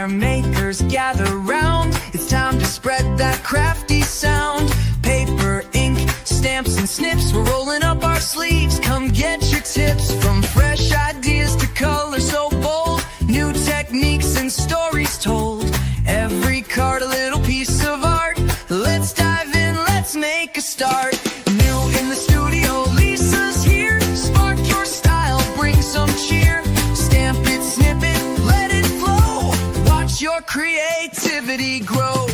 wire makers gather round. It's time to spread that crafty sound. Paper, ink, stamps and snips, we're rolling up our sleeves. Come get your tips, from fresh ideas to color so bold. New techniques and stories told. Every card a little piece of art. Let's dive in, let's make a start. New in the studio, Lisa's here. Spark your style, bring some cheer. Stamp it, snip it, let it flow. Watch your creativity grow.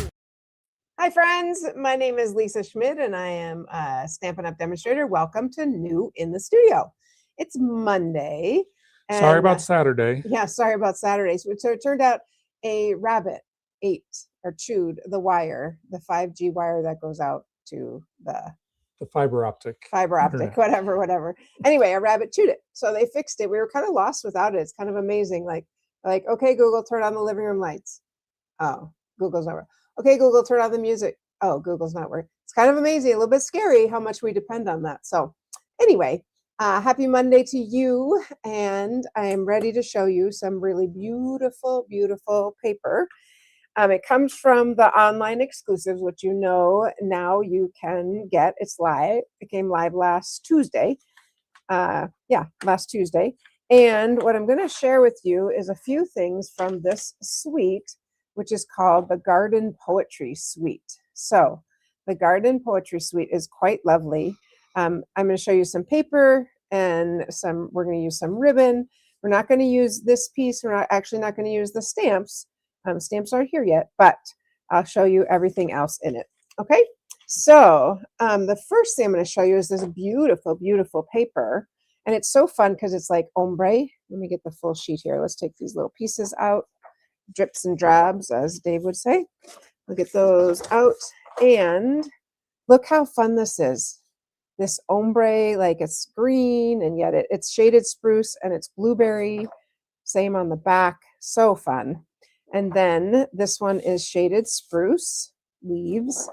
Hi friends, my name is Lisa Schmidt and I am a Stampin' Up! Demonstrator. Welcome to New in the Studio. It's Monday. And, sorry about Saturday. Yeah, sorry about Saturday. So it turned out a rabbit ate or chewed the wire, the 5G wire that goes out to the fiber optic, internet. whatever. Anyway, a rabbit chewed it. So they fixed it. We were kind of lost without it. It's kind of amazing. Like, okay, Google, turn on the living room lights. Oh, Google's not working. Okay, Google, turn on the music. Oh, Google's not working. It's kind of amazing, a little bit scary how much we depend on that. So anyway, happy Monday to you. And I am ready to show you some really beautiful, beautiful paper. It comes from the online exclusives, which you know now you can get. It's live. It came live last Tuesday. Last Tuesday. And what I'm going to share with you is a few things from this suite, which is called the Garden Poetry Suite. So the Garden Poetry Suite is quite lovely. I'm going to show you some paper and we're going to use some ribbon. We're not going to use this piece. We're actually not going to use the stamps. Stamps aren't here yet, but I'll show you everything else in it. Okay, so the first thing I'm going to show you is this beautiful, beautiful paper. And it's so fun because it's like ombre. Let me get the full sheet here. Let's take these little pieces out. Drips and drabs, as Dave would say. We'll get those out. And look how fun this is. This ombre, like it's green, and yet it's shaded spruce, and it's blueberry. Same on the back. So fun. And then this one is shaded spruce leaves.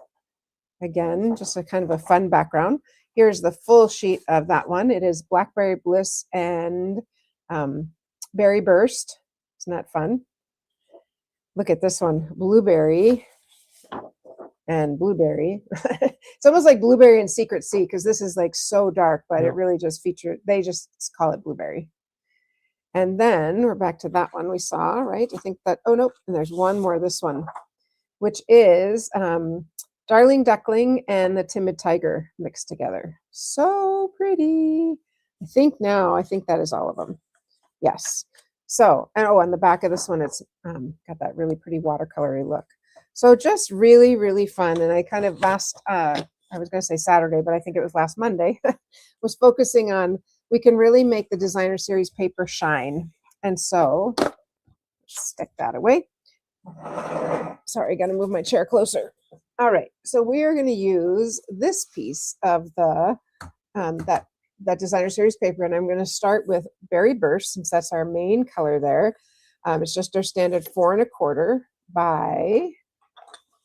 Again, just a kind of a fun background. Here's the full sheet of that one. It is Blackberry Bliss and Berry Burst. Isn't that fun? Look at this one, blueberry and blueberry. It's almost like blueberry and Secret Sea because this is like so dark, but it really just they just call it blueberry. And then we're back to that one we saw, right? I think that, oh nope, and there's one more, this one, which is Darling Duckling and the Timid Tiger mixed together. So pretty. I think that is all of them. Yes. So, and on the back of this one, it's got that really pretty watercolory look. So just really, really fun. And I kind of I was going to say Saturday, but I think it was last Monday, was focusing on, we can really make the designer series paper shine. And so, stick that away. Sorry, I got to move my chair closer. All right, so we are going to use this piece of the that designer series paper, and I'm going to start with Berry Burst since that's our main color there. It's just our standard 4 1/4 by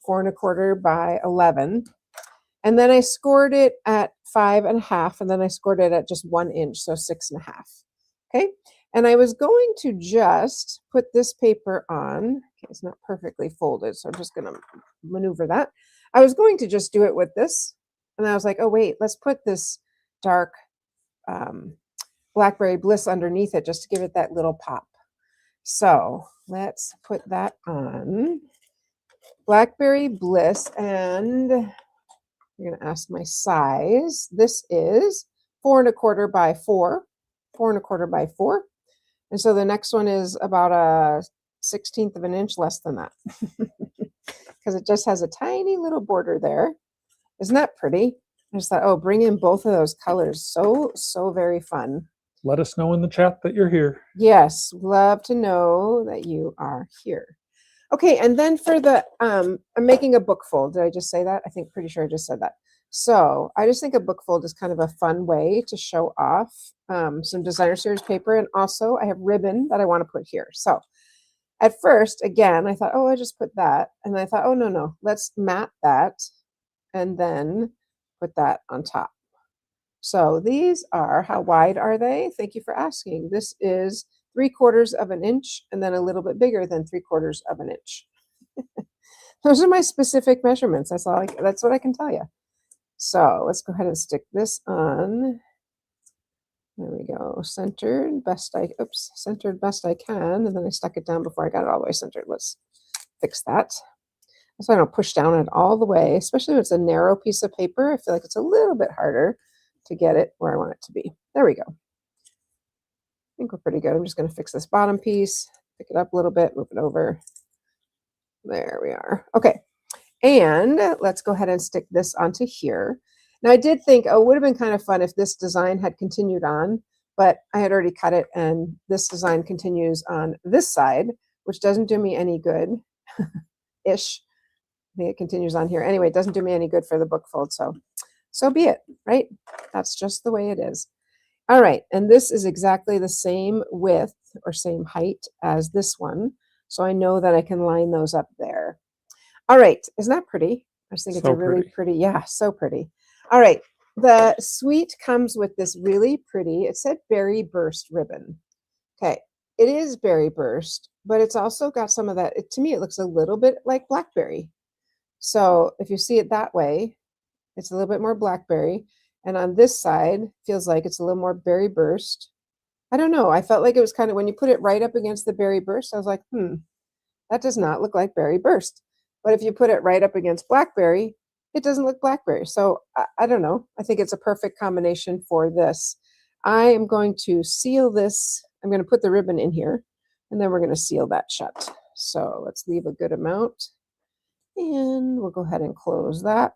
4 1/4 by 11, and then I scored it at 5 1/2, and then I scored it at just 1 inch, so 6 1/2. Okay, and I was going to just put this paper on. Okay, it's not perfectly folded, so I'm just going to maneuver that. I was going to just do it with this, and I was like, oh wait, let's put this dark Blackberry Bliss underneath it just to give it that little pop. So let's put that on. Blackberry Bliss, and you're going to ask my size. This is 4 1/4 by 4, 4 1/4 by 4. And so the next one is about a 1/16 of an inch less than that because it just has a tiny little border there. Isn't that pretty? I just thought, oh, bring in both of those colors. So very fun. Let us know in the chat that you're here. Yes, love to know that you are here. Okay, and then for the, I'm making a book fold. Did I just say that? Pretty sure I just said that. So I just think a book fold is kind of a fun way to show off some designer series paper. And also I have ribbon that I want to put here. So at first, again, I thought, oh, I just put that. And I thought, oh, no, let's mat that and then put that on top. So these are, how wide are they? Thank you for asking. This is 3/4 of an inch and then a little bit bigger than 3/4 of an inch. Those are my specific measurements. That's what I can tell you. So let's go ahead and stick this on. There we go. Centered best I can. And then I stuck it down before I got it all the way centered. Let's fix that. So I don't push down it all the way, especially when it's a narrow piece of paper. I feel like it's a little bit harder to get it where I want it to be. There we go. I think we're pretty good. I'm just going to fix this bottom piece, pick it up a little bit, move it over. There we are. Okay. And let's go ahead and stick this onto here. Now I did think, oh, it would have been kind of fun if this design had continued on, but I had already cut it and this design continues on this side, which doesn't do me any good ish. I think it continues on here. Anyway, it doesn't do me any good for the book fold. So be it, right? That's just the way it is. All right. And this is exactly the same width or same height as this one. So I know that I can line those up there. All right. Isn't that pretty? I just think it's a really pretty. Yeah, so pretty. All right. The suite comes with this really pretty, it said Berry Burst ribbon. Okay. It is Berry Burst, but it's also got some of that. To me, it looks a little bit like blackberry. So if you see it that way, it's a little bit more blackberry. And on this side, feels like it's a little more Berry Burst. I don't know. I felt like it was kind of, when you put it right up against the Berry Burst, I was like, that does not look like Berry Burst. But if you put it right up against blackberry, it doesn't look blackberry. So I don't know. I think it's a perfect combination for this. I am going to seal this. I'm going to put the ribbon in here, and then we're going to seal that shut. So let's leave a good amount. And we'll go ahead and close that.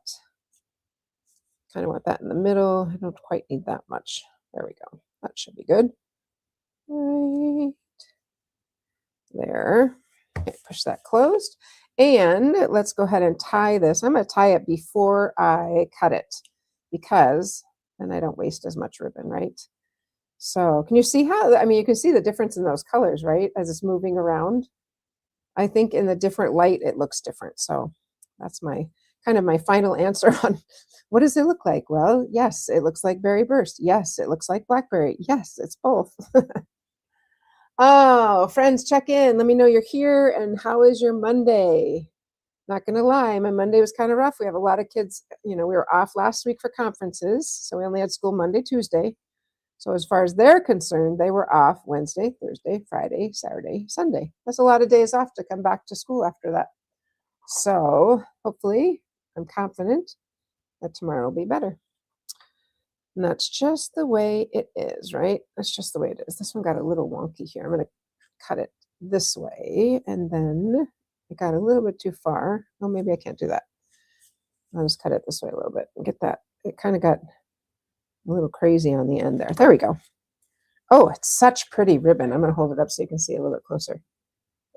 Kind of want that in the middle. I don't quite need that much. There we go. That should be good. Right there. Okay, push that closed. And let's go ahead and tie this. I'm going to tie it before I cut it because then I don't waste as much ribbon, right? So can you see how, I mean, you can see the difference in those colors, right? As it's moving around. I think in the different light, it looks different. So that's my kind of my final answer on what does it look like? Well, yes, it looks like Berry Burst. Yes, it looks like blackberry. Yes, it's both. Oh, friends, check in. Let me know you're here. And how is your Monday? Not going to lie, my Monday was kind of rough. We have a lot of kids, we were off last week for conferences. So we only had school Monday, Tuesday. So as far as they're concerned, they were off Wednesday, Thursday, Friday, Saturday, Sunday. That's a lot of days off to come back to school after that. So hopefully, I'm confident that tomorrow will be better. And that's just the way it is, right? That's just the way it is. This one got a little wonky here. I'm going to cut it this way. And then it got a little bit too far. Oh, maybe I can't do that. I'll just cut it this way a little bit and get that. It kind of got a little crazy on the end there. There we go. Oh, it's such pretty ribbon. I'm going to hold it up so you can see a little bit closer.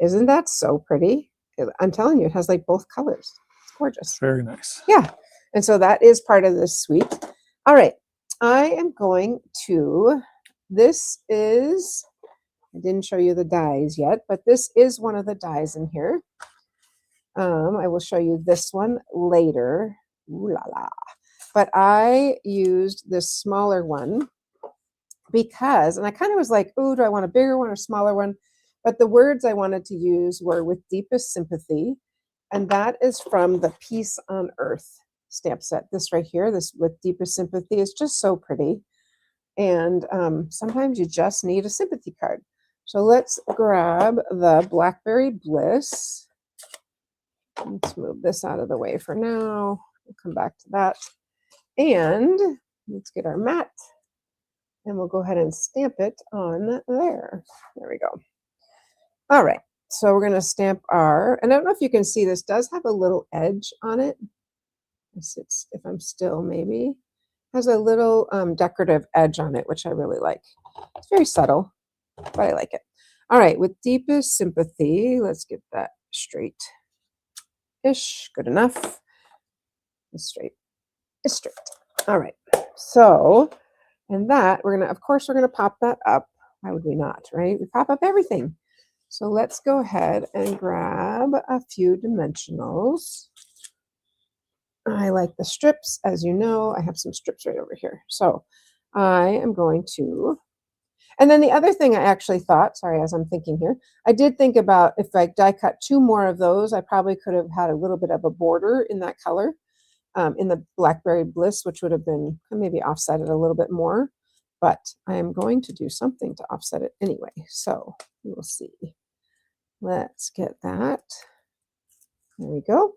Isn't that so pretty? I'm telling you, it has like both colors. It's gorgeous. Very nice. Yeah. And so that is part of this suite. All right. I am going to, I didn't show you the dies yet, but this is one of the dies in here. I will show you this one later. Ooh la la. But I used this smaller one because, and I kind of was like, oh, do I want a bigger one or smaller one? But the words I wanted to use were with deepest sympathy. And that is from the Peace on Earth stamp set. This right here, this with deepest sympathy is just so pretty. And sometimes you just need a sympathy card. So let's grab the Blackberry Bliss. Let's move this out of the way for now. We'll come back to that. And let's get our mat. And we'll go ahead and stamp it on there. There we go. All right. So we're going to stamp our, and I don't know if you can see, this does have a little edge on it. If I'm still, maybe has a little decorative edge on it, which I really like. It's very subtle, but I like it. All right, with deepest sympathy, let's get that straight-ish. Good enough. It's straight. It's straight. All right. So, and that we're gonna, of course, we're gonna pop that up. Why would we not, right? We pop up everything. So let's go ahead and grab a few dimensionals. I like the strips, as you know. I have some strips right over here. So I am going to, And then the other thing I actually thought, sorry, as I'm thinking here, I did think about if I die cut 2 more of those, I probably could have had a little bit of a border in that color, in the Blackberry Bliss, which would have been maybe offset it a little bit more. But I am going to do something to offset it anyway. So we will see. Let's get that. There we go.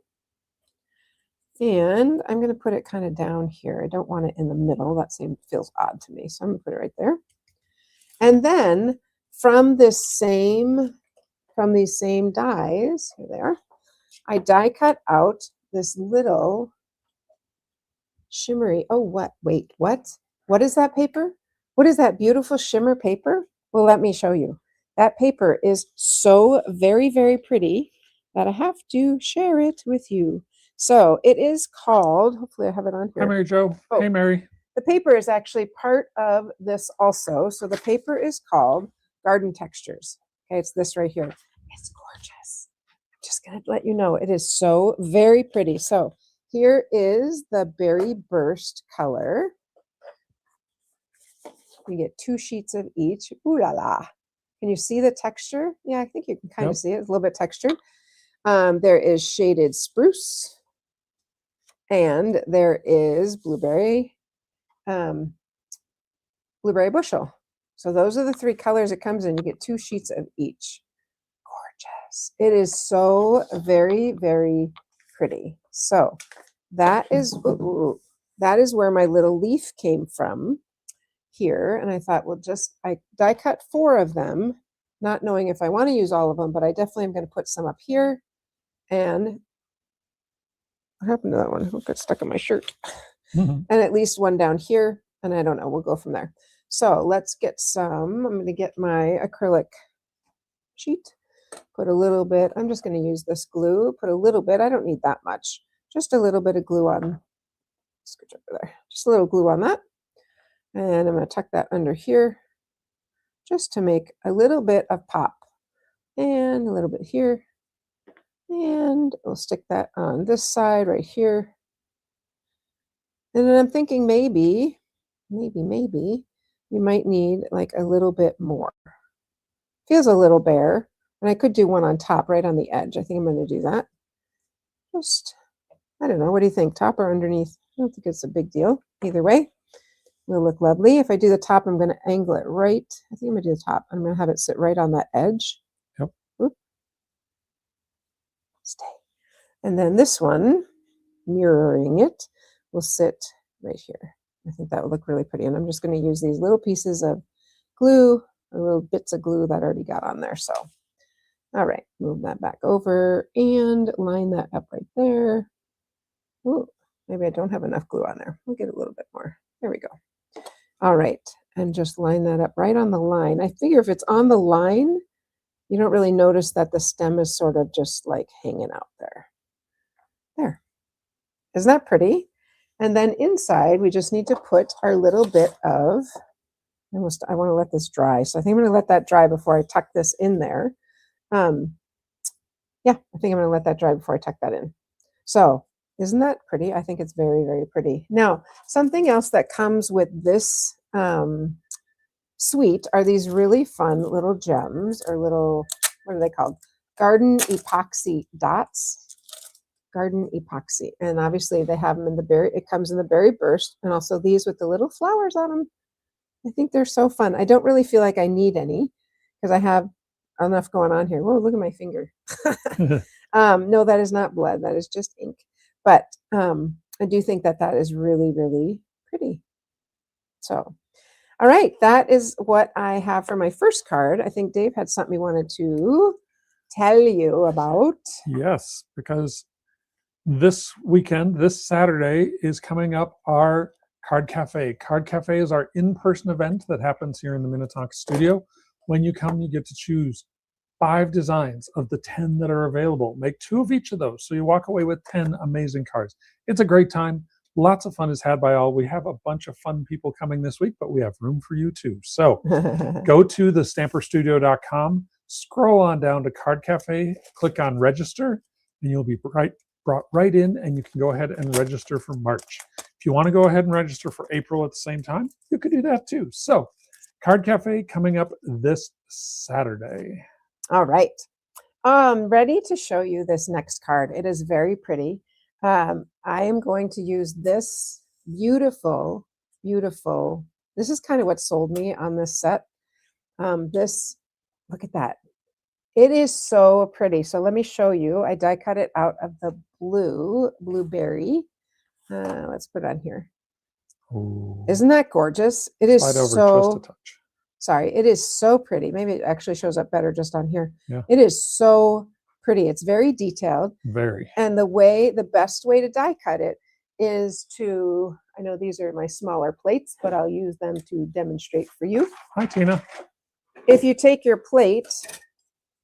And I'm going to put it kind of down here. I don't want it in the middle. That feels odd to me. So I'm going to put it right there. And then from these same dies, here they are, I die cut out this little shimmery, oh, what? Wait, what? What is that paper? What is that beautiful shimmer paper? Well, let me show you. That paper is so very, very pretty that I have to share it with you. So it is called, hopefully I have it on here. Hi, Mary Jo. Oh. Hey, Mary. The paper is actually part of this also. So the paper is called Garden Textures. Okay, it's this right here. It's gorgeous. I'm just going to let you know, it is so very pretty. So here is the Berry Burst color. You get 2 sheets of each. Ooh la la. Can you see the texture? Yeah, I think you can kind of see it. It's a little bit textured. There is Shaded Spruce. And there is Blueberry Bushel. So those are the 3 colors it comes in. You get 2 sheets of each. Gorgeous. It is so very, very pretty. So that is where my little leaf came from here. And I thought, well, I die cut 4 of them, not knowing if I want to use all of them, but I definitely am going to put some up here. And what happened to that one? It got stuck in my shirt. And at least one down here. And I don't know, we'll go from there. So let's get some, I'm going to get my acrylic sheet, put a little bit, I'm just going to use this glue, put a little bit, I don't need that much, just a little bit of glue on, scooch over there, just a little glue on that. And I'm going to tuck that under here just to make a little bit of pop. And a little bit here. And we'll stick that on this side right here. And then I'm thinking maybe we might need like a little bit more. Feels a little bare. And I could do one on top, right on the edge. I think I'm going to do that. Just, I don't know. What do you think? Top or underneath? I don't think it's a big deal. Either way, will look lovely. If I do the top, I'm going to angle it right. I think I'm going to do the top. I'm going to have it sit right on that edge. Yep. Oop. Stay. And then this one, mirroring it, will sit right here. I think that would look really pretty. And I'm just going to use these little pieces of glue, or little bits of glue that I already got on there. So, all right, move that back over and line that up right there. Ooh, maybe I don't have enough glue on there. We'll get a little bit more. There we go. All right, and just line that up right on the line. I figure if it's on the line, you don't really notice that the stem is sort of just like hanging out there. There. Isn't that pretty? And then inside, we just need to put our little bit of, I want to let this dry. So I think I'm going to let that dry before I tuck this in there. Yeah, I think I'm going to let that dry before I tuck that in. So isn't that pretty? I think it's very, very pretty. Now, something else that comes with this suite are these really fun little gems, or little, what are they called? Garden epoxy dots. Garden epoxy. And obviously they have them in the berry, it comes in the Berry Burst, and also these with the little flowers on them. I think they're so fun. I don't really feel like I need any because I have enough going on here. Whoa, look at my finger. No, that is not blood. That is just ink. But I do think that that is really, really pretty. So, all right, that is what I have for my first card. I think Dave had something he wanted to tell you about. Yes, because this weekend, this Saturday, is coming up our Card Cafe. Card Cafe is our in-person event that happens here in the Minnetonka studio. When you come, you get to choose 5 designs of the 10 that are available. Make 2 of each of those, so you walk away with 10 amazing cards. It's a great time. Lots of fun is had by all. We have a bunch of fun people coming this week, but we have room for you too. So go to thestamperstudio.com, scroll on down to Card Cafe, click on register, and you'll be brought right in, and you can go ahead and register for March. If you want to go ahead and register for April at the same time, you can do that too. So Card Cafe coming up this Saturday. All right. Ready to show you this next card. It is very pretty. I am going to use this beautiful, beautiful. This is kind of what sold me on this set. Look at that. It is so pretty. So let me show you. I die cut it out of the blueberry. Let's put it on here. Ooh. Isn't that gorgeous? It is Slide over so, just a touch. sorry, it is so pretty. Maybe it actually shows up better just on here. Yeah. It is so pretty. It's very detailed. Very. And the best way to die cut it is to, I know these are my smaller plates, but I'll use them to demonstrate for you. Hi, Tina. If you take your plate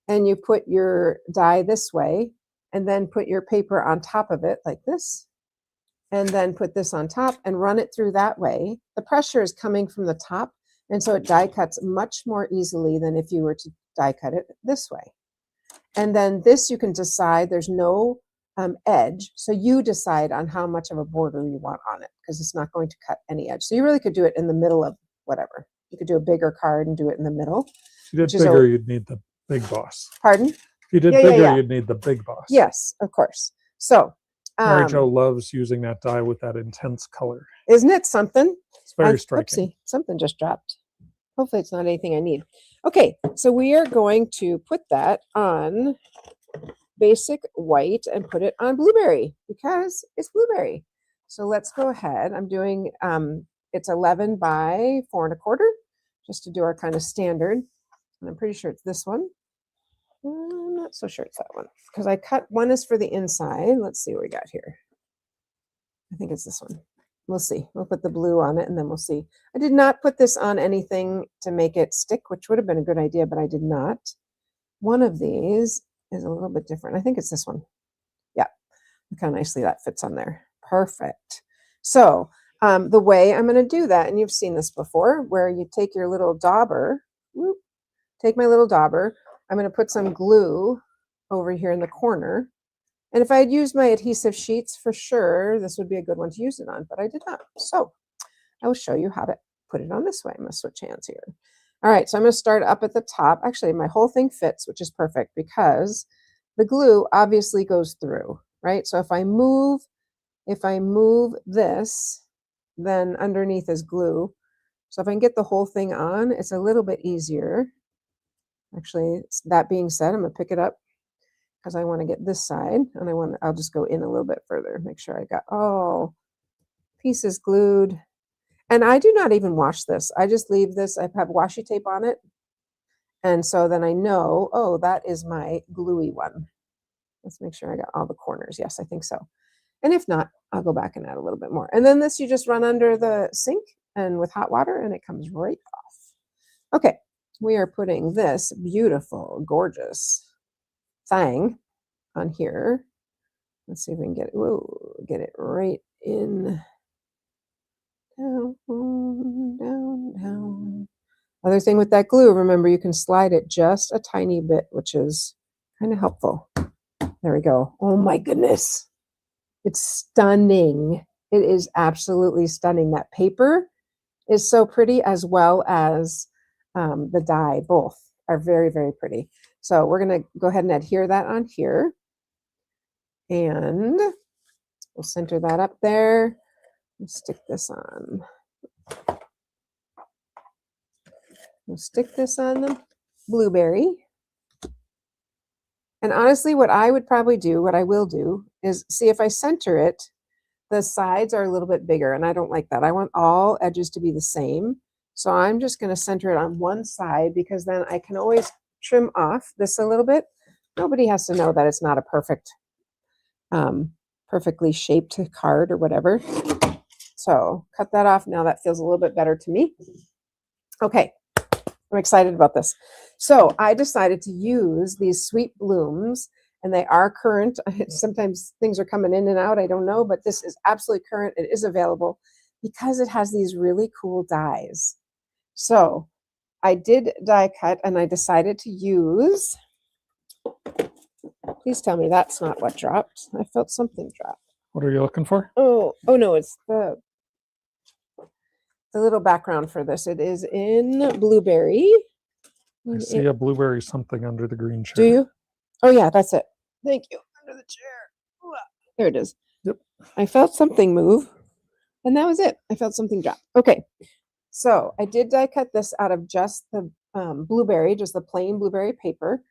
and you put your die this way, and then put your paper on top of it like this, and then put this on top and run it through that way, the pressure is coming from the top, and so it die cuts much more easily than if you were to die cut it this way. And then this, you can decide, there's no edge, so you decide on how much of a border you want on it, because it's not going to cut any edge. So you really could do it in the middle of whatever. You could do a bigger card and do it in the middle. If you did bigger, you'd need the big boss. Pardon? If you did bigger, you'd need the big boss. Yes, of course. So Mary Jo loves using that die with that intense color. Isn't it something? It's very striking. Oopsie, something just dropped. Hopefully it's not anything I need. Okay, so we are going to put that on basic white and put it on blueberry because it's blueberry. So let's go ahead. I'm doing, it's 11 by 4 1/4, just to do our kind of standard. And I'm pretty sure it's this one. I'm not so sure it's that one because I cut, one is for the inside. Let's see what we got here. I think it's this one. We'll see. We'll put the blue on it and then we'll see. I did not put this on anything to make it stick, which would have been a good idea, but I did not. One of these is a little bit different. I think it's this one. Yeah, look how nicely that fits on there. Perfect. So the way I'm going to do that, and you've seen this before, where you take your little dauber, take my little dauber, I'm going to put some glue over here in the corner. And if I had used my adhesive sheets, for sure, this would be a good one to use it on, but I did not. So I will show you how to put it on this way. I'm going to switch hands here. All right, so I'm going to start up at the top. Actually, my whole thing fits, which is perfect because the glue obviously goes through, right? So if I move this, then underneath is glue. So if I can get the whole thing on, it's a little bit easier. Actually, that being said, I'm going to pick it up because I want to get this side, and I'll just go in a little bit further, make sure I got all pieces glued. And I do not even wash this. I just leave this. I have washi tape on it. And so then I know, oh, that is my gluey one. Let's make sure I got all the corners. Yes, I think so. And if not, I'll go back and add a little bit more. And then this, you just run under the sink and with hot water and it comes right off. Okay, we are putting this beautiful, gorgeous thing on here. Let's see if we can get it. Whoa, get it right in. Down, down, down. Other thing with that glue, remember you can slide it just a tiny bit, which is kind of helpful. There we go. Oh my goodness. It's stunning. It is absolutely stunning. That paper is so pretty, as well as the die. Both are very, very pretty. So we're going to go ahead and adhere that on here. And we'll center that up there. We'll stick this on. We'll stick this on the blueberry. And honestly, what I would probably do, what I will do, is see if I center it, the sides are a little bit bigger, and I don't like that. I want all edges to be the same. So I'm just going to center it on one side because then I can always trim off this a little bit. Nobody has to know that it's not a perfect, perfectly shaped card or whatever. So cut that off. Now that feels a little bit better to me. Okay, I'm excited about this. So I decided to use these sweet blooms, and they are current. Sometimes things are coming in and out, I don't know, but this is absolutely current. It is available because it has these really cool dies. So I did die cut, and I decided to use, please tell me that's not what dropped. I felt something drop. What are you looking for? Oh no, it's the, the little background for this. It is in blueberry. I And see a blueberry something under the green chair. do you? Oh yeah, that's it. Thank you. Under the chair. Ooh, there it is. Yep. I felt something move, and that was it. I felt something drop. Okay, so I did die cut this out of just the blueberry, just the plain blueberry paper.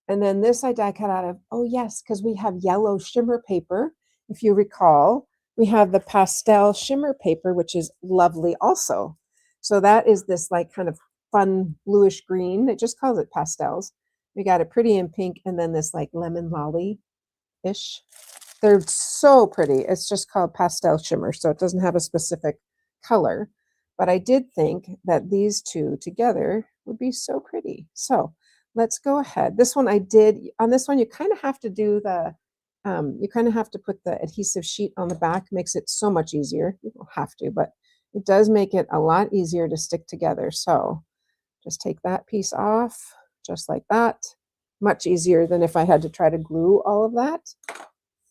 And then this I die cut out of, oh yes, because we have yellow shimmer paper. If you recall, we have the pastel shimmer paper, which is lovely also. So that is this like kind of fun bluish green. It just calls it pastels. We got it pretty in pink, and then this like lemon lolly-ish. They're so pretty. It's just called pastel shimmer, so it doesn't have a specific color. But I did think that these two together would be so pretty. So let's go ahead. This one I did, on this one, you kind of have to do the, you kind of have to put the adhesive sheet on the back, makes it so much easier. You don't have to, but it does make it a lot easier to stick together. So just take that piece off, just like that. Much easier than if I had to try to glue all of that.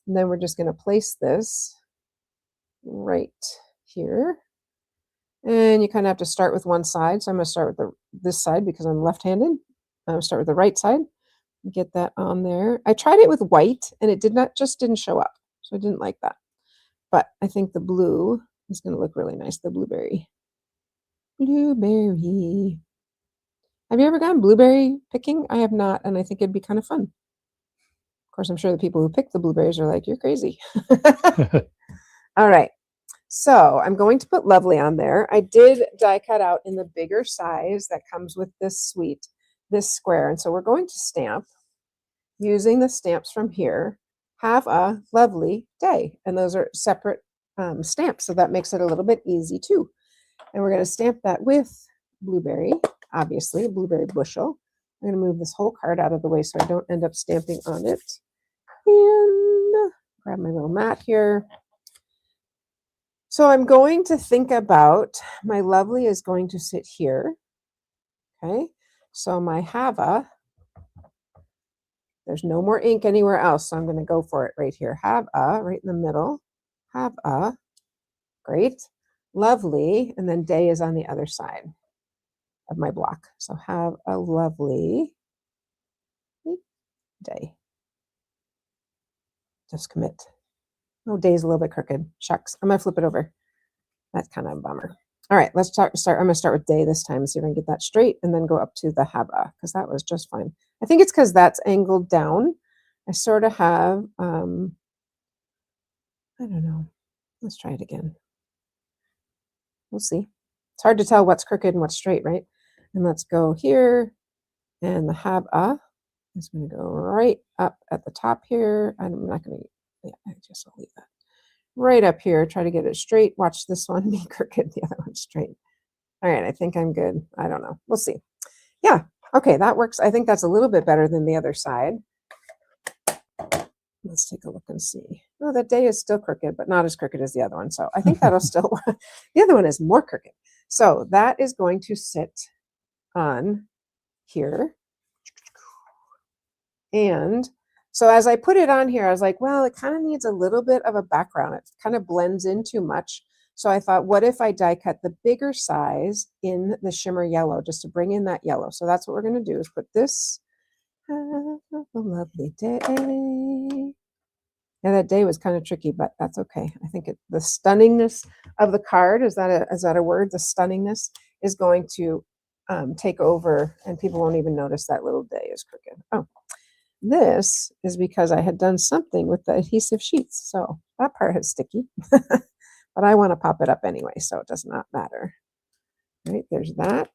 And then we're just going to place this right here. And you kind of have to start with one side. So I'm going to start with this side because I'm left-handed. I'm going to start with the right side. Get that on there. I tried it with white and it didn't show up. So I didn't like that. But I think the blue is going to look really nice. The blueberry. Blueberry. Have you ever gone blueberry picking? I have not, and I think it'd be kind of fun. Of course, I'm sure the people who pick the blueberries are like, you're crazy. All right. So I'm going to put lovely on there. I did die cut out in the bigger size that comes with this suite, this square. And so we're going to stamp using the stamps from here. Have a lovely day. And those are separate stamps. So that makes it a little bit easy too. And we're going to stamp that with blueberry, obviously, a blueberry bushel. I'm going to move this whole card out of the way so I don't end up stamping on it. And grab my little mat here. So I'm going to think about, my lovely is going to sit here. Okay, so my Hava, there's no more ink anywhere else, so I'm going to go for it right here. Have a, right in the middle. Have a, great. Lovely, and then day is on the other side of my block. So have a lovely day. Just commit. Oh, day's a little bit crooked. Shucks. I'm going to flip it over. That's kind of a bummer. All right, let's start. I'm going to start with day this time, see if I can get that straight, and then go up to the Haba, because that was just fine. I think it's because that's angled down. I sort of have, I don't know. Let's try it again. We'll see. It's hard to tell what's crooked and what's straight, right? And let's go here, and the Haba is going to go right up at the top here. I'm not going to, yeah, I just will leave that. Right up here, try to get it straight. Watch this one be crooked, the other one straight. All right, I think I'm good. I don't know. We'll see. Yeah, okay, that works. I think that's a little bit better than the other side. Let's take a look and see. Oh, that day is still crooked, but not as crooked as the other one. So I think that'll still work. The other one is more crooked. So that is going to sit on here. And so as I put it on here, I was like, well, it kind of needs a little bit of a background. It kind of blends in too much. So I thought, what if I die cut the bigger size in the shimmer yellow, just to bring in that yellow. So that's what we're going to do, is put this. Have a lovely day. Yeah, that day was kind of tricky, but that's okay. I think the stunningness of the card, is that a word? The stunningness is going to take over, and people won't even notice that little day is crooked. Oh. This is because I had done something with the adhesive sheets. So that part is sticky, but I want to pop it up anyway, so it does not matter. All right, there's that.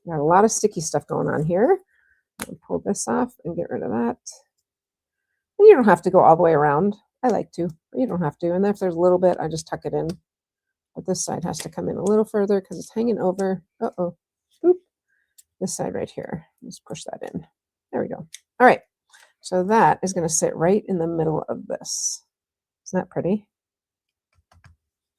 Got a lot of sticky stuff going on here. I'll pull this off and get rid of that. And you don't have to go all the way around. I like to, but you don't have to. And if there's a little bit, I just tuck it in. But this side has to come in a little further because it's hanging over. Uh-oh. Oop. This side right here. Just push that in. There we go. All right. So that is going to sit right in the middle of this. Isn't that pretty?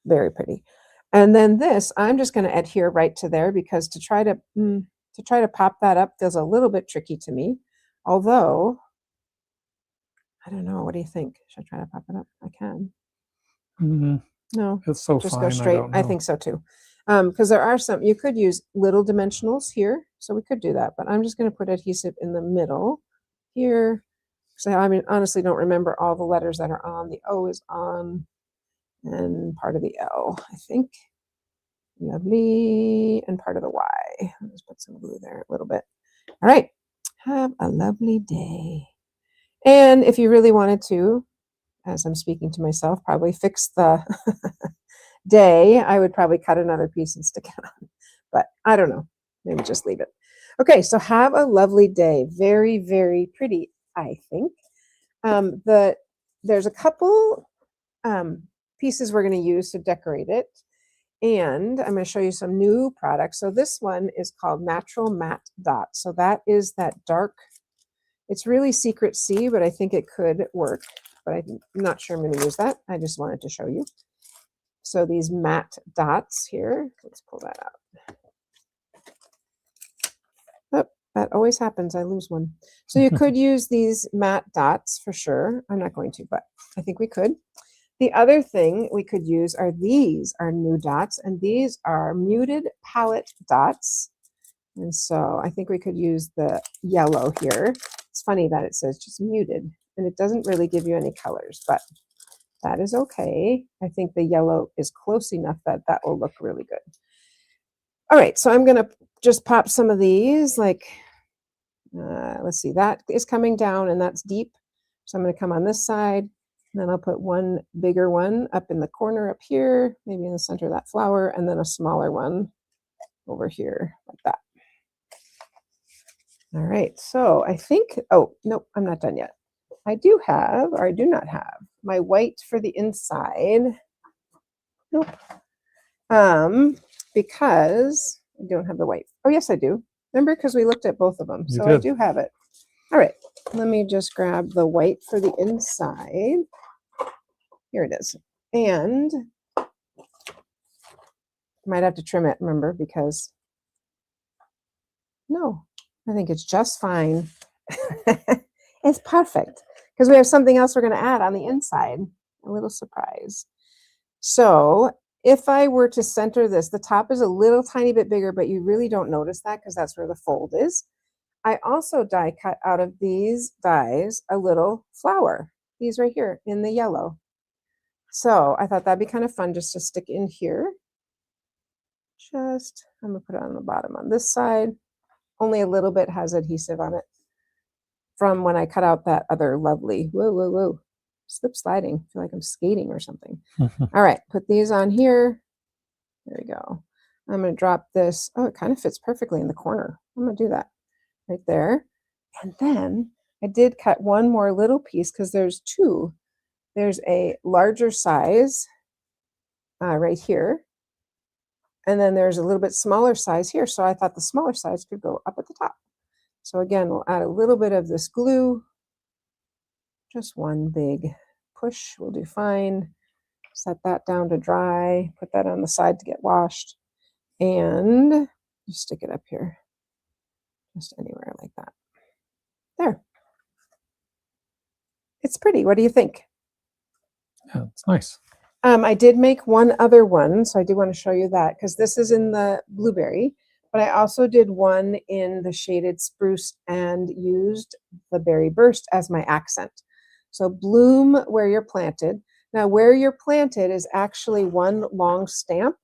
Very pretty. And then this, I'm just going to adhere right to there, because to try to pop that up feels a little bit tricky to me. Although, I don't know. What do you think? Should I try to pop it up? I can. Mm-hmm. No, it's so just fine. go straight. I think so too. Because there are some, you could use little dimensionals here. So we could do that, but I'm just going to put adhesive in the middle here. So I mean, honestly, don't remember all the letters that are on. The O is on and part of the L, I think. Lovely. And part of the Y. I'll just put some glue there a little bit. All right. Have a lovely day. And if you really wanted to, as I'm speaking to myself, probably fix the day, I would probably cut another piece and stick it on. But I don't know. Maybe just leave it. Okay, so have a lovely day. Very, very pretty, I think. There's a couple pieces we're going to use to decorate it. And I'm going to show you some new products. So this one is called Natural Matte Dot. So that is that dark, it's really Secret C, but I think it could work. But I'm not sure I'm going to use that. I just wanted to show you. So these matte dots here, let's pull that out. Oh, that always happens. I lose one. So you could use these matte dots for sure. I'm not going to, but I think we could. The other thing we could use are these are new dots, and these are muted palette dots. And so I think we could use the yellow here. It's funny that it says just muted, and it doesn't really give you any colors, but that is okay. I think the yellow is close enough that that will look really good. All right, so I'm going to just pop some of these, like, let's see, that is coming down and that's deep. So I'm going to come on this side, and then I'll put one bigger one up in the corner up here, maybe in the center of that flower, and then a smaller one over here like that. All right, so I think, oh, nope, I'm not done yet. I do have, or I do not have, my white for the inside. Nope. Because I don't have the white. Oh, yes, I do. Remember, because we looked at both of them. So I do have it. All right, let me just grab the white for the inside. Here it is. And I might have to trim it, remember, because no, I think it's just fine. It's perfect because we have something else we're going to add on the inside. A little surprise. So if I were to center this, the top is a little tiny bit bigger, but you really don't notice that because that's where the fold is. I also die cut out of these dies a little flower, these right here in the yellow. So I thought that'd be kind of fun just to stick in here. I'm gonna put it on the bottom on this side. Only a little bit has adhesive on it from when I cut out that other lovely, whoa, slip sliding. I feel like I'm skating or something. All right, put these on here. There we go. I'm going to drop this. Oh, it kind of fits perfectly in the corner. I'm going to do that right there. And then I did cut one more little piece because there's two. There's a larger size right here. And then there's a little bit smaller size here. So I thought the smaller size could go up at the top. So again, we'll add a little bit of this glue. Just one big push will do fine. Set that down to dry. Put that on the side to get washed. And just stick it up here. Just anywhere like that. There. It's pretty. What do you think? Yeah, it's nice. I did make one other one, so I do want to show you that because this is in the blueberry, but I also did one in the shaded spruce and used the berry burst as my accent. So bloom where you're planted. Now where you're planted is actually one long stamp.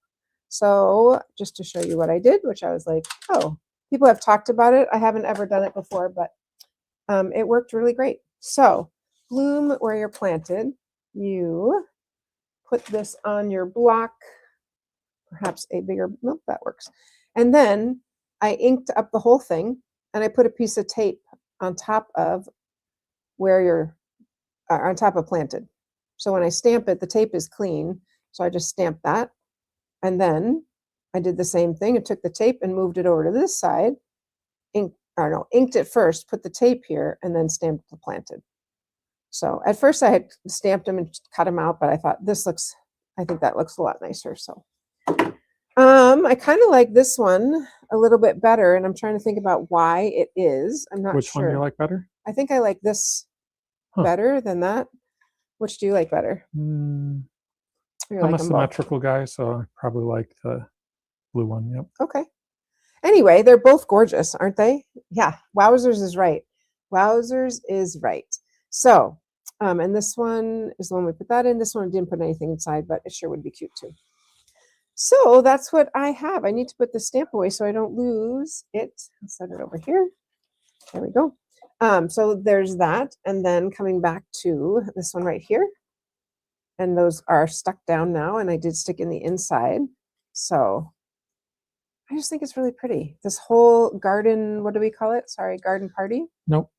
So just to show you what I did, which I was like, oh, people have talked about it. I haven't ever done it before, but it worked really great. So bloom where you're planted. You put this on your block, perhaps a bigger, nope, that works. And then I inked up the whole thing and I put a piece of tape on top of where you're, on top of planted. So when I stamp it, the tape is clean. So I just stamped that. And then I did the same thing. I took the tape and moved it over to this side, inked it first, put the tape here, and then stamped the planted. So at first I had stamped them and cut them out, but I thought I think that looks a lot nicer. So I kind of like this one a little bit better, and I'm trying to think about why it is. I'm not sure. Which one do you like better? I think I like this better than that. Which do you like better? I'm like a symmetrical guy, so I probably like the blue one. Yep. Okay. Anyway, they're both gorgeous, aren't they? Yeah, Wowzers is right. Wowzers is right. So, and this one is the one we put that in. This one didn't put anything inside, but it sure would be cute too. So that's what I have. I need to put the stamp away so I don't lose it. I'll set it over here. There we go. So there's that. And then coming back to this one right here. And those are stuck down now. And I did stick in the inside. So I just think it's really pretty. This whole garden, what do we call it? Sorry, garden party? Nope.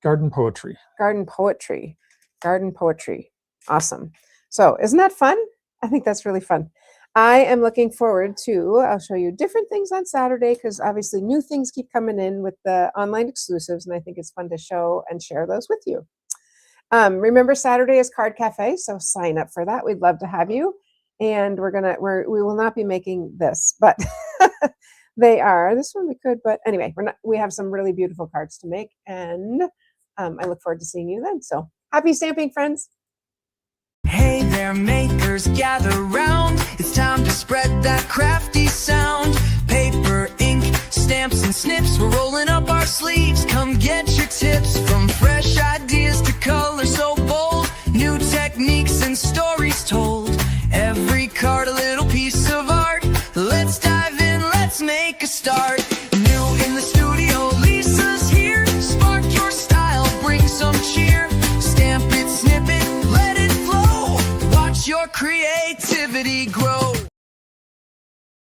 Garden poetry. Garden poetry. Garden poetry. Awesome. So isn't that fun? I think that's really fun. I am looking forward to, I'll show you different things on Saturday because obviously new things keep coming in with the online exclusives, and I think it's fun to show and share those with you. Remember, Saturday is Card Cafe, so sign up for that. We'd love to have you. And we will not be making this, but they are. This one we could, but anyway, we have some really beautiful cards to make, and I look forward to seeing you then. So happy stamping, friends. Hey there, makers, gather round. It's time to spread that crafty sound. Paper, ink, stamps, and snips. We're rolling up our sleeves. Come get your tips. From fresh ideas to colors so bold. New techniques and stories told. Every card a little piece of